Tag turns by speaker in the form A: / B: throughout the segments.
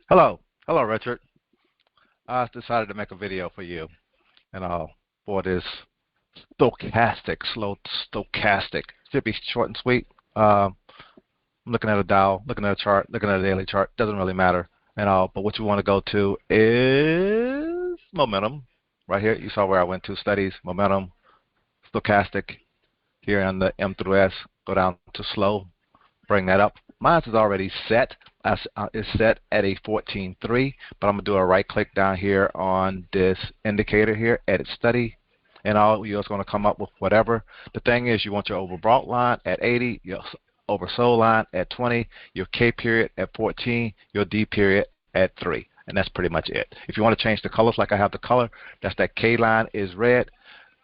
A: Hello. Hello, Richard. I decided to make a video for you and for this slow stochastic. Should be short and sweet. I'm looking at a dial, looking at a chart, looking at a daily chart. Doesn't really matter and all. But what you want to go to is momentum. Right here, you saw where I went to studies, momentum, stochastic. Here on the M through S, go down to slow, bring that up. Mine is already set. It's set at a 14.3, but I'm going to do a right click down here on this indicator here, edit study, and all you're going to come up with whatever. The thing is, you want your overbought line at 80, your oversold line at 20, your K period at 14, your D period at 3. And that's pretty much it. If you want to change the colors like I have the color, that's that K line is red,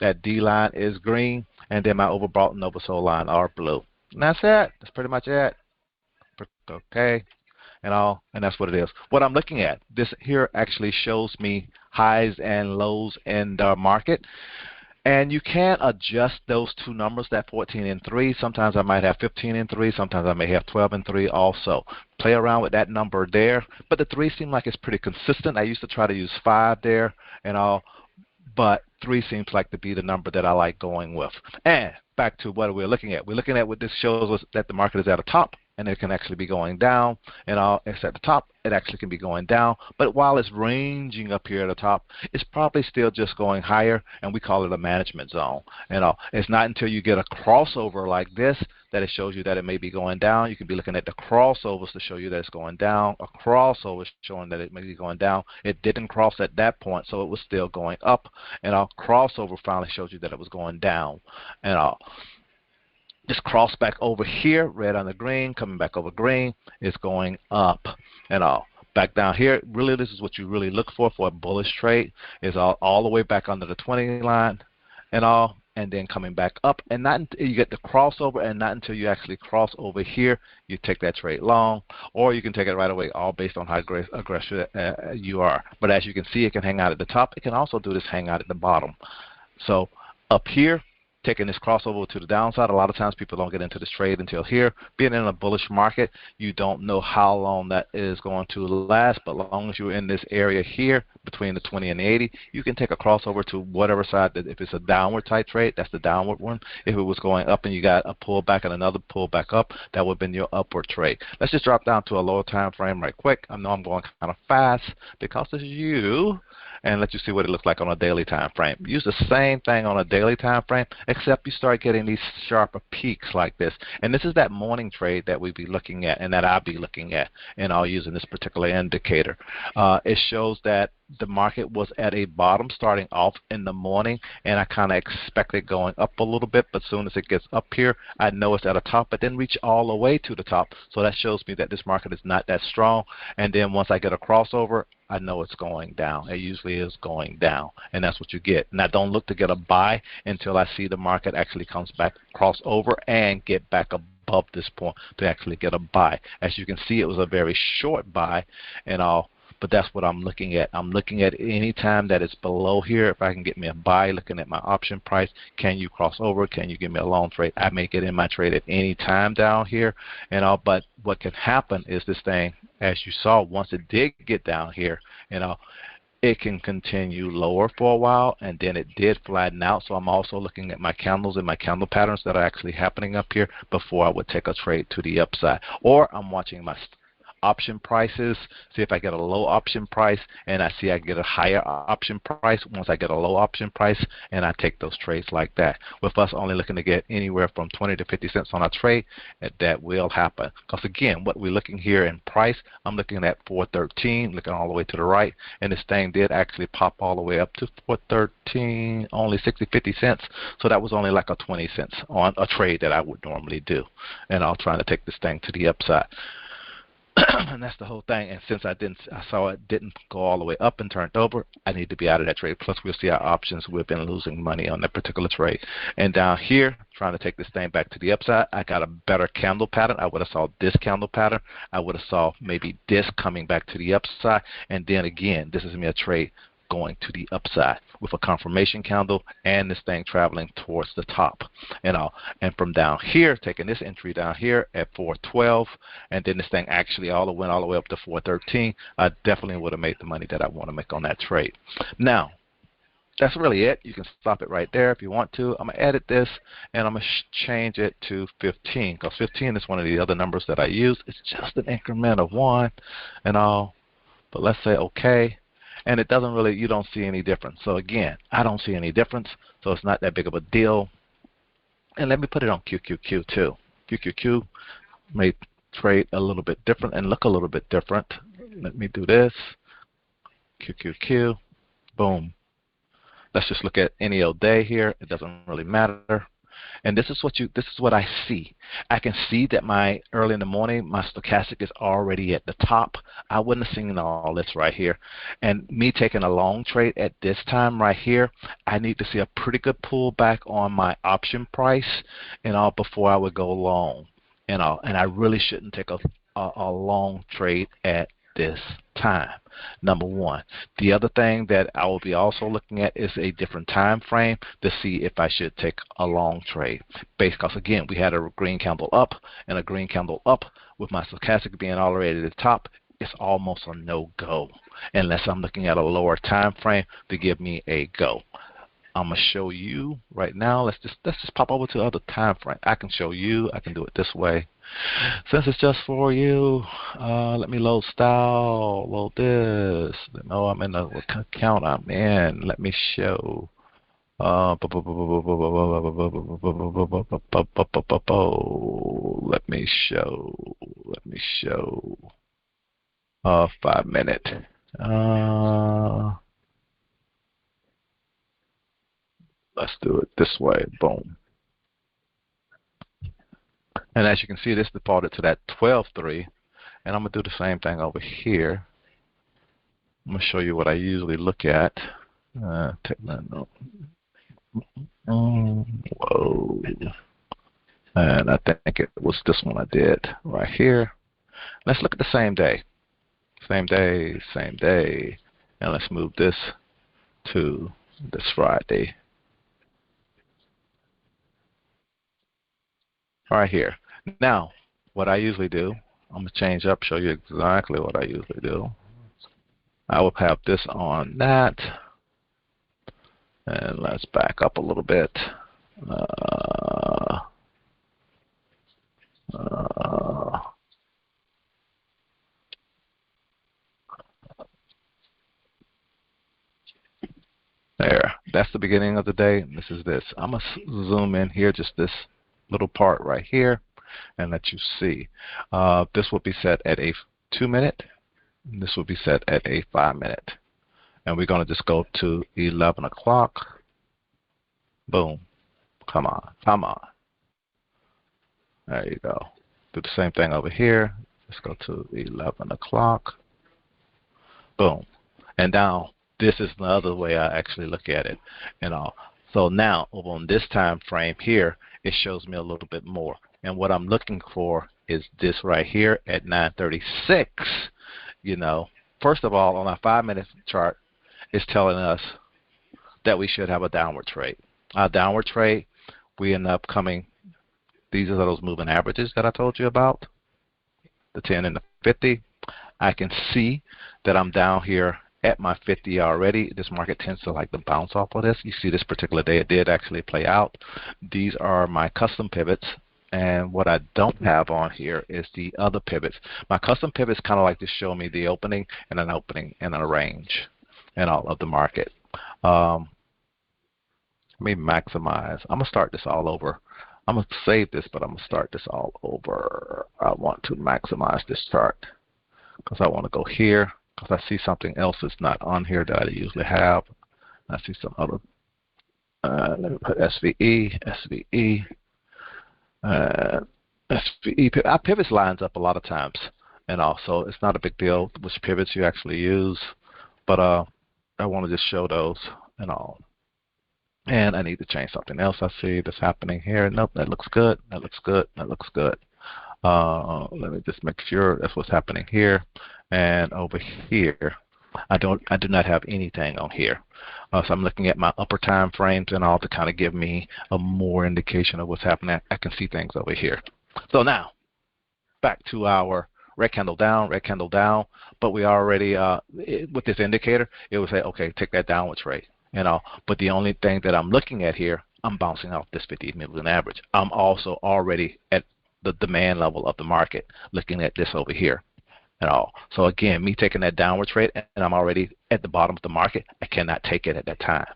A: that D line is green, and then my overbought and oversold line are blue. And that's it. That's pretty much it. Okay, and that's what it is. What I'm looking at, this here actually shows me highs and lows in the market. And you can adjust those two numbers, that 14 and 3. Sometimes I might have 15 and 3. Sometimes I may have 12 and 3 also. Play around with that number there. But the 3 seems like it's pretty consistent. I used to try to use 5 there and all. But 3 seems like to be the number that I like going with. And back to what we're looking at. We're looking at what this shows us, that the market is at a top, and it can actually be going down. And it's at the top, it actually can be going down. But while it's ranging up here at the top, it's probably still just going higher, and we call it a management zone. It's not until you get a crossover like this that it shows you that it may be going down. You can be looking at the crossovers to show you that it's going down. A crossover showing that it may be going down. It didn't cross at that point, so it was still going up. And our crossover finally shows you that it was going down. And just cross back over here, red on the green, coming back over green, is going up. And back down here, really this is what you really look for a bullish trade, is all the way back under the 20 line and then coming back up. And not until you get the crossover, and not until you actually cross over here, you take that trade long, or you can take it right away, all based on how aggressive you are. But as you can see, it can hang out at the top. It can also do this hang out at the bottom. So up here, taking this crossover to the downside. A lot of times people don't get into this trade until here. Being in a bullish market, you don't know how long that is going to last, but as long as you're in this area here between the 20 and the 80, you can take a crossover to whatever side. If it's a downward type trade, that's the downward one. If it was going up and you got a pullback and another pullback up, that would have been your upward trade. Let's just drop down to a lower time frame right quick. I know I'm going kind of fast because this is you, and let you see what it looks like on a daily time frame. Use the same thing on a daily time frame, except you start getting these sharper peaks like this. And this is that morning trade that we be looking at, and that I'll be looking at, and I'll use in this particular indicator. It shows that the market was at a bottom starting off in the morning, and I kind of expect it going up a little bit, but as soon as it gets up here, I know it's at a top, but then reach all the way to the top. So that shows me that this market is not that strong. And then once I get a crossover, I know it's going down. It usually is going down, and that's what you get. And I don't look to get a buy until I see the market actually comes back, cross over, and get back above this point to actually get a buy. As you can see, it was a very short buy and all. But that's what I'm looking at. I'm looking at any time that it's below here. If I can get me a buy, looking at my option price, can you cross over? Can you give me a long trade? I may get in my trade at any time down here and all. But what can happen is this thing, as you saw, once it did get down here, it can continue lower for a while, and then it did flatten out. So I'm also looking at my candles and my candle patterns that are actually happening up here before I would take a trade to the upside. Or I'm watching my option prices, see if I get a low option price, and I see I get a higher option price once I get a low option price, and I take those trades like that. With us only looking to get anywhere from 20 to 50 cents on a trade, that will happen. Because again, what we're looking here in price, I'm looking at 413, looking all the way to the right, and this thing did actually pop all the way up to 413, only 50 cents. So that was only like a 20 cents on a trade that I would normally do. And I'm trying to take this thing to the upside. And that's the whole thing. And since I saw it didn't go all the way up and turned over, I need to be out of that trade. Plus, we'll see our options. We've been losing money on that particular trade. And down here, trying to take this thing back to the upside, I got a better candle pattern. I would have saw this candle pattern. I would have saw maybe this coming back to the upside. And then again, this is me a trade going to the upside with a confirmation candle and this thing traveling towards the top. And from down here, taking this entry down here at 412, and then this thing actually went all the way up to 413, I definitely would have made the money that I want to make on that trade. Now, that's really it. You can stop it right there if you want to. I'm going to edit this, and I'm going to change it to 15, because 15 is one of the other numbers that I use. It's just an increment of 1 and all. But let's say OK. And it doesn't really, you don't see any difference. So again, I don't see any difference, so it's not that big of a deal. And let me put it on QQQ too. QQQ may trade a little bit different and look a little bit different. Let me do this. QQQ. Boom. Let's just look at any old day here. It doesn't really matter. And this is what I see. I can see that my early in the morning, my stochastic is already at the top. I wouldn't have seen all this right here. And me taking a long trade at this time right here, I need to see a pretty good pullback on my option price and all before I would go long. And I really shouldn't take a long trade at this time. Number one. The other thing that I will be also looking at is a different time frame to see if I should take a long trade. Because again, we had a green candle up and a green candle up with my stochastic being already at the top. It's almost a no-go unless I'm looking at a lower time frame to give me a go. I'm gonna show you right now. Let's just pop over to other time frame. I can show you. I can do it this way. Since it's just for you, let me load style. Load this. No, I'm in the account I'm in. Let me show. Let me show. 5 minute. Let's do it this way. Boom. And as you can see, this defaulted to that 12.3. And I'm going to do the same thing over here. I'm going to show you what I usually look at. Take that note. Whoa. And I think it was this one I did right here. Let's look at the same day. Same day, same day. And let's move this to this Friday. Right here. Now, what I usually do, I'm going to change up, show you exactly what I usually do. I will have this on that. And let's back up a little bit. There. That's the beginning of the day. This is this. I'm going to zoom in here, just this little part right here, and let you see. This will be set at a 2 minute. This will be set at a 5 minute. And we're going to just go to 11 o'clock. Boom. Come on. Come on. There you go. Do the same thing over here. Let's go to 11 o'clock. Boom. And now this is the other way I actually look at it. So now over on this time frame here, it shows me a little bit more. And what I'm looking for is this right here at 9:36. First of all, on our 5 minute chart, it's telling us that we should have a downward trade. Our downward trade, we end up coming, these are those moving averages that I told you about, the 10 and the 50. I can see that I'm down here at my 50 already. This market tends to like to bounce off of this. You see this particular day, it did actually play out. These are my custom pivots. And what I don't have on here is the other pivots. My custom pivots kind of like to show me the opening and an opening and a range and all of the market. Let me maximize. I'm going to start this all over. I'm going to save this, but I'm going to start this all over. I want to maximize this chart because I want to go here because I see something else that's not on here that I usually have. I see some other. Let me put SVE, SVE. SVE. Our pivots lines up a lot of times, and also it's not a big deal which pivots you actually use, but I want to just show those and all. And I need to change something else I see that's happening here. Nope, that looks good. That looks good. That looks good. Let me just make sure that's what's happening here. And over here, I do not have anything on here. So I'm looking at my upper time frames and all to kind of give me a more indication of what's happening. I can see things over here. So now back to our red candle down, but we already with this indicator, it will say, okay, take that downward trade, but the only thing that I'm looking at here, I'm bouncing off this 50 moving average. I'm also already at the demand level of the market, looking at this over here. So again, me taking that downward trade, and I'm already at the bottom of the market, I cannot take it at that time.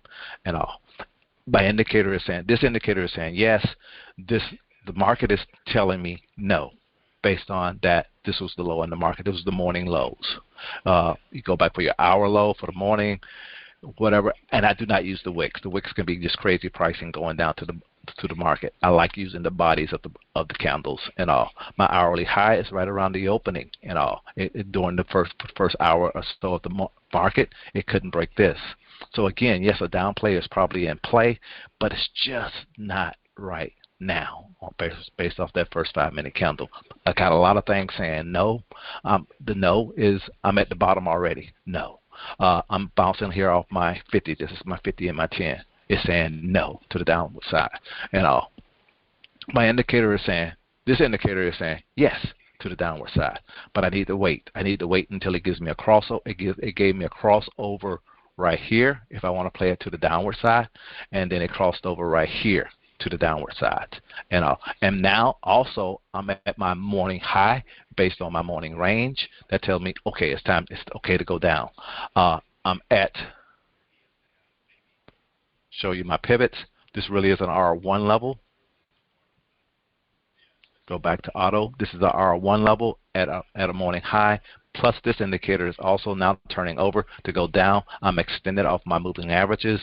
A: My indicator is saying, this indicator is saying yes. The market is telling me no, based on that this was the low in the market. This was the morning lows. You go back for your hour low for the morning, whatever. And I do not use the wicks. The wicks can be just crazy pricing going down to the market. I like using the bodies of the candles and all. My hourly high is right around the opening and all. During the first hour or so of the market, it couldn't break this. So again, yes, a down play is probably in play, but it's just not right now based off that first 5-minute candle. I got a lot of things saying no. The no is I'm at the bottom already. No. I'm bouncing here off my 50. This is my 50 and my 10. It's saying no to the downward side. My indicator is saying, this indicator is saying yes to the downward side. But I need to wait. I need to wait until it gives me a crossover. It gave me a crossover right here if I want to play it to the downward side. And then it crossed over right here to the downward side. And now also I'm at my morning high based on my morning range. That tells me, okay, it's okay to go down. I'm at, show you my pivots. This really is an R1 level. Go back to auto. This is the R1 level at a morning high. Plus this indicator is also now turning over to go down. I'm extended off my moving averages.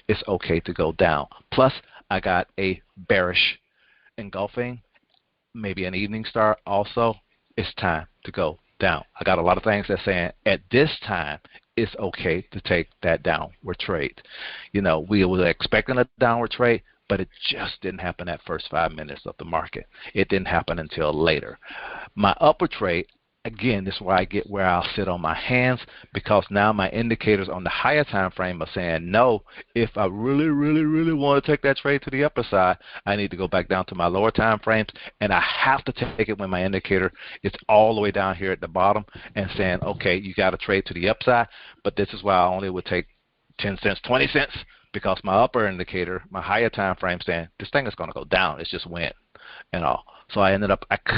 A: It's okay to go down. Plus I got a bearish engulfing, maybe an evening star also. It's time to go down. I got a lot of things that's saying at this time it's okay to take that downward trade. We were expecting a downward trade, but it just didn't happen that first 5 minutes of the market. It didn't happen until later. My upper trade, again, this is where I get where I'll sit on my hands, because now my indicators on the higher time frame are saying no. If I really, really, really want to take that trade to the upper side, I need to go back down to my lower time frames, and I have to take it when my indicator is all the way down here at the bottom and saying, okay, you got to trade to the upside. But this is why I only would take 10 cents, 20 cents, because my upper indicator, my higher time frame, saying this thing is going to go down. It's just went and all. So I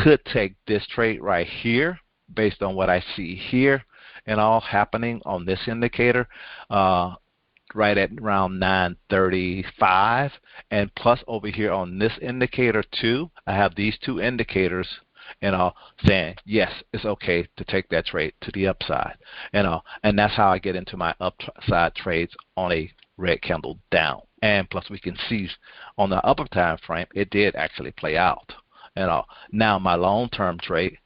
A: could take this trade right here based on what I see here and all happening on this indicator right at around 9:35. And plus over here on this indicator too, I have these two indicators saying yes, it's okay to take that trade to the upside. And that's how I get into my upside trades on a red candle down. And plus we can see on the upper time frame it did actually play out. Now my long-term trade,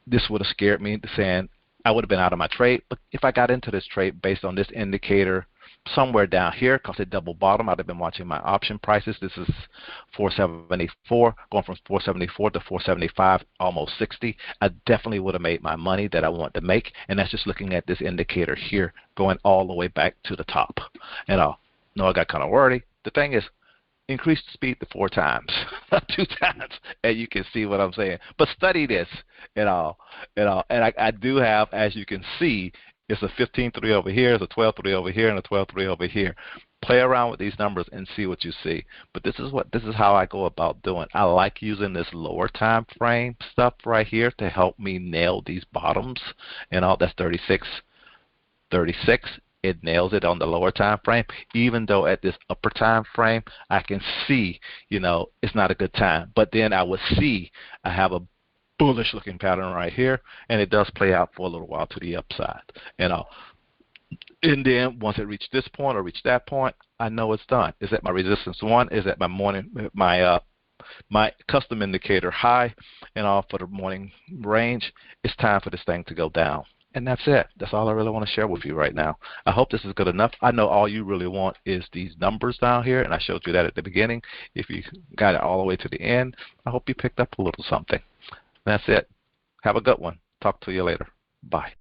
A: this would have scared me, saying I would have been out of my trade. But if I got into this trade based on this indicator somewhere down here, because it double bottom, I'd have been watching my option prices. This is 474, going from 474 to 475, almost 60. I definitely would have made my money that I want to make, and that's just looking at this indicator here going all the way back to the top. I got kind of worried. The thing is, increase the speed to 4 times, not 2 times, and you can see what I'm saying. But study this, and I do have, as you can see, it's a 15-3 over here, it's a 12-3 over here, and a 12-3 over here. Play around with these numbers and see what you see. But this is how I go about doing. I like using this lower time frame stuff right here to help me nail these bottoms, that's 36. It nails it on the lower time frame, even though at this upper time frame I can see it's not a good time. But then I would see I have a bullish looking pattern right here, and it does play out for a little while to the upside. And then once it reached this point or reached that point, I know it's done. Is at my resistance 1, is at my custom indicator high, for the morning range. It's time for this thing to go down. And that's it. That's all I really want to share with you right now. I hope this is good enough. I know all you really want is these numbers down here, and I showed you that at the beginning. If you got it all the way to the end, I hope you picked up a little something. That's it. Have a good one. Talk to you later. Bye.